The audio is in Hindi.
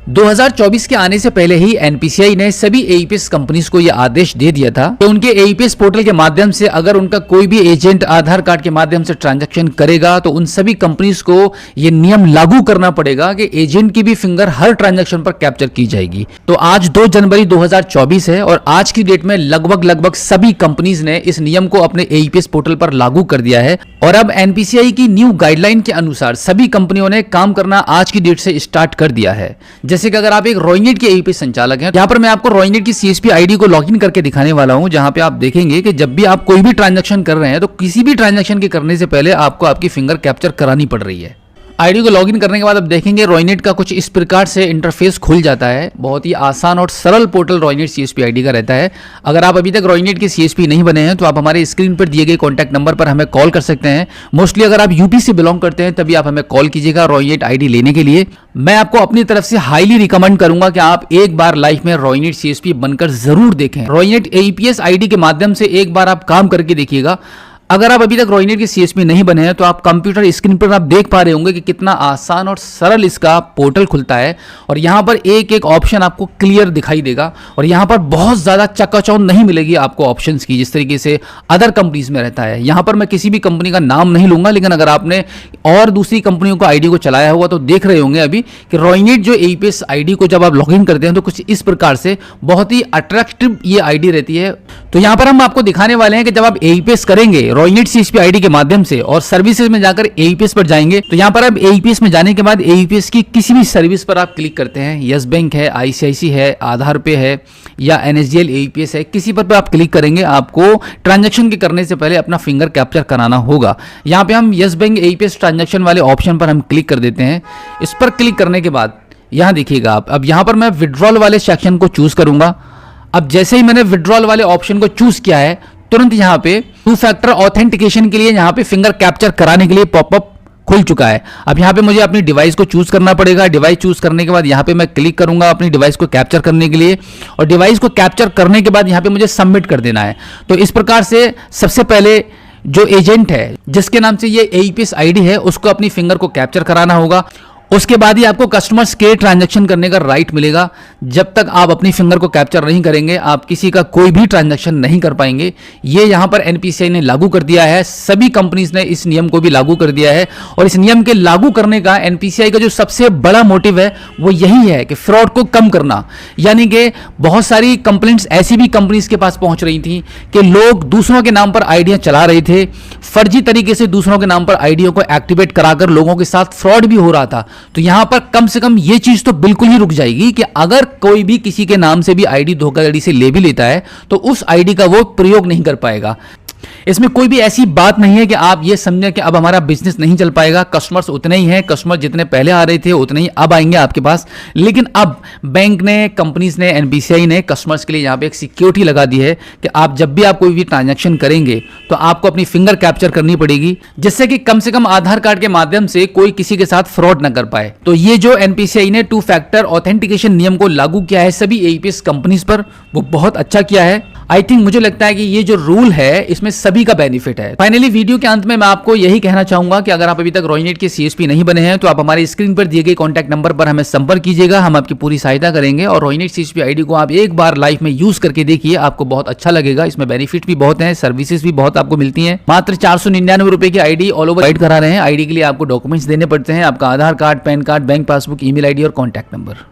2024 के आने से पहले ही एनपीसीआई ने सभी एईपीएस कंपनीज को यह आदेश दे दिया था कि उनके एईपीएस पोर्टल के माध्यम से अगर उनका कोई भी एजेंट आधार कार्ड के माध्यम से ट्रांजैक्शन करेगा तो उन सभी कंपनीज को यह नियम लागू करना पड़ेगा कि एजेंट की भी फिंगर हर ट्रांजैक्शन पर कैप्चर की जाएगी। तो आज 2 जनवरी 2024 है और आज की डेट में लगभग सभी कंपनीज ने इस नियम को अपने एईपीएस पोर्टल पर लागू कर दिया है और अब एनपीसीआई की न्यू गाइडलाइन के अनुसार सभी कंपनियों ने काम करना आज की डेट से स्टार्ट कर दिया है। जैसे कि अगर आप एक रॉयनेट के एईपीएस संचालक हैं, यहां पर मैं आपको रॉयनेट की सीएसपी आईडी को लॉगिन करके दिखाने वाला हूं, जहां पे आप देखेंगे कि जब भी आप कोई भी ट्रांजैक्शन कर रहे हैं तो किसी भी ट्रांजैक्शन के करने से पहले आपको आपकी फिंगर कैप्चर करानी पड़ रही है। आईडी को लॉगिन करने के बाद आप देखेंगे रॉयनेट का कुछ इस प्रकार से इंटरफेस खुल जाता है। बहुत ही आसान और सरल पोर्टल रॉयनेट सीएसपी आईडी का रहता है। अगर आप अभी तक रॉयनेट के सीएसपी नहीं बने हैं तो आप हमारे स्क्रीन पर दिए गए कॉन्टैक्ट नंबर पर हमें कॉल कर सकते हैं। मोस्टली अगर आप यूपी से बिलोंग करते हैं तभी आप हमें कॉल कीजिएगा रॉयनेट आईडी लेने के लिए। मैं आपको अपनी तरफ से हाईली रिकमेंड करूंगा कि आप एक बार लाइफ में रॉयनेट सीएसपी बनकर जरूर देखें। रॉयनेट एईपीएस आईडी के माध्यम से एक बार आप काम करके देखिएगा। अगर आप अभी तक रॉयनेट के सीएसपी नहीं बने हैं तो आप कंप्यूटर स्क्रीन पर आप देख पा रहे होंगे कि कितना आसान और सरल इसका पोर्टल खुलता है और यहां पर एक एक ऑप्शन आपको क्लियर दिखाई देगा और यहां पर बहुत ज्यादा चकाचौंध नहीं मिलेगी आपको ऑप्शंस की जिस तरीके से अदर कंपनीज में रहता है। यहां पर मैं किसी भी कंपनी का नाम नहीं लूंगा, लेकिन अगर आपने और दूसरी कंपनियों को आईडी को चलाया हुआ तो देख रहे होंगे अभी कि रॉयनेट जो एईपीएस आईडी को जब आप लॉगिन करते हैं तो कुछ इस प्रकार से बहुत ही अट्रैक्टिव ये आईडी रहती है। तो यहां पर हम आपको दिखाने वाले हैं कि जब आप एईपीएस करेंगे रॉयनेट सीएसपी आईडी के माध्यम से और सर्विसेज में जाकर एईपीएस पर जाएंगे तो यहां पर आप एईपीएस में जाने के बाद एईपीएस की किसी भी सर्विस पर आप क्लिक करते हैं, यस बैंक है, आईसीआईसी है, आधार पे है या एनएसडीएल एईपीएस है, किसी पर आप क्लिक करेंगे आपको ट्रांजैक्शन के करने से पहले अपना फिंगर कैप्चर कराना होगा। यहां पे हम यस बैंक एईपीएस ट्रांजैक्शन वाले ऑप्शन पर हम क्लिक कर देते हैं। इस पर क्लिक करने के बाद यहां देखिएगा आप, अब यहां पर मैं विड्रॉल वाले सेक्शन को चूज करूंगा। अब जैसे ही मैंने विड्रॉल वाले ऑप्शन को चूज किया है तुरंत यहां पे 2 फैक्टर ऑथेंटिकेशन के लिए यहां पे फिंगर कैप्चर कराने के लिए पॉपअप खुल चुका है। अब यहां पे मुझे अपनी डिवाइस को चूज करना पड़ेगा। डिवाइस चूज करने के बाद यहां पे मैं क्लिक करूंगा अपनी डिवाइस को कैप्चर करने के लिए और डिवाइस को कैप्चर करने के बाद यहां पे मुझे सबमिट कर देना है। तो इस प्रकार से सबसे पहले जो एजेंट है जिसके नाम से ये एईपीएस आईडी है उसको अपनी फिंगर को कैप्चर कराना होगा। उसके बाद ही आपको कस्टमर्स के ट्रांजैक्शन करने का राइट मिलेगा। जब तक आप अपनी फिंगर को कैप्चर नहीं करेंगे आप किसी का कोई भी ट्रांजैक्शन नहीं कर पाएंगे। ये यहां पर एनपीसीआई ने लागू कर दिया है, सभी कंपनीज ने इस नियम को भी लागू कर दिया है और इस नियम के लागू करने का एनपीसीआई का जो सबसे बड़ा मोटिव है वो यही है कि फ्रॉड को कम करना। यानी कि बहुत सारी कंप्लेंट्स ऐसी भी कंपनीज के पास पहुंच रही थी कि लोग दूसरों के नाम पर आईडियां चला रहे थे, फर्जी तरीके से दूसरों के नाम पर आईडियों को एक्टिवेट कराकर लोगों के साथ फ्रॉड भी हो रहा था। तो यहां पर कम से कम यह चीज तो बिल्कुल ही रुक जाएगी कि अगर कोई भी किसी के नाम से भी आईडी धोखाधड़ी से ले भी लेता है तो उस आईडी का वो प्रयोग नहीं कर पाएगा। इसमें कोई भी ऐसी बात नहीं है कि आप ये समझें कि अब हमारा बिजनेस नहीं चल पाएगा। कस्टमर्स उतने ही हैं, कस्टमर जितने पहले आ रहे थे उतने ही अब आएंगे आपके पास। लेकिन अब बैंक ने, कंपनीज ने, एनपीसीआई ने कस्टमर्स के लिए यहाँ पे एक सिक्योरिटी लगा दी है कि आप जब भी आप कोई भी ट्रांजैक्शन करेंगे तो आपको अपनी फिंगर कैप्चर करनी पड़ेगी, जिससे कि कम से कम आधार कार्ड के माध्यम से कोई किसी के साथ फ्रॉड न कर पाए। तो ये जो एनपीसीआई ने 2 फैक्टर ऑथेंटिकेशन नियम को लागू किया है सभी एईपीएस कंपनीज पर, वो बहुत अच्छा किया है। आई थिंक मुझे लगता है कि ये जो रूल है इसमें सभी का बेनिफिट है। फाइनली वीडियो के अंत में मैं आपको यही कहना चाहूंगा कि अगर आप अभी तक रॉयनेट के सीएसपी नहीं बने हैं तो आप हमारे स्क्रीन पर दिए गए कॉन्टैक्ट नंबर पर हमें संपर्क कीजिएगा, हम आपकी पूरी सहायता करेंगे। और रॉयनेट सीएसपी आईडी को आप एक बार लाइफ में यूज करके देखिए, आपको बहुत अच्छा लगेगा। इसमें बेनिफिट भी बहुत है, सर्विसेज भी बहुत आपको मिलती है। मात्र 499 रुपए की आईडी ऑल ओवर गाइड करा रहे हैं। आईडी के लिए आपको डॉक्यूमेंट्स देने पड़ते हैं, आपका Aadhaar card, PAN card, bank passbook, email ID और कॉन्टैक्ट नंबर।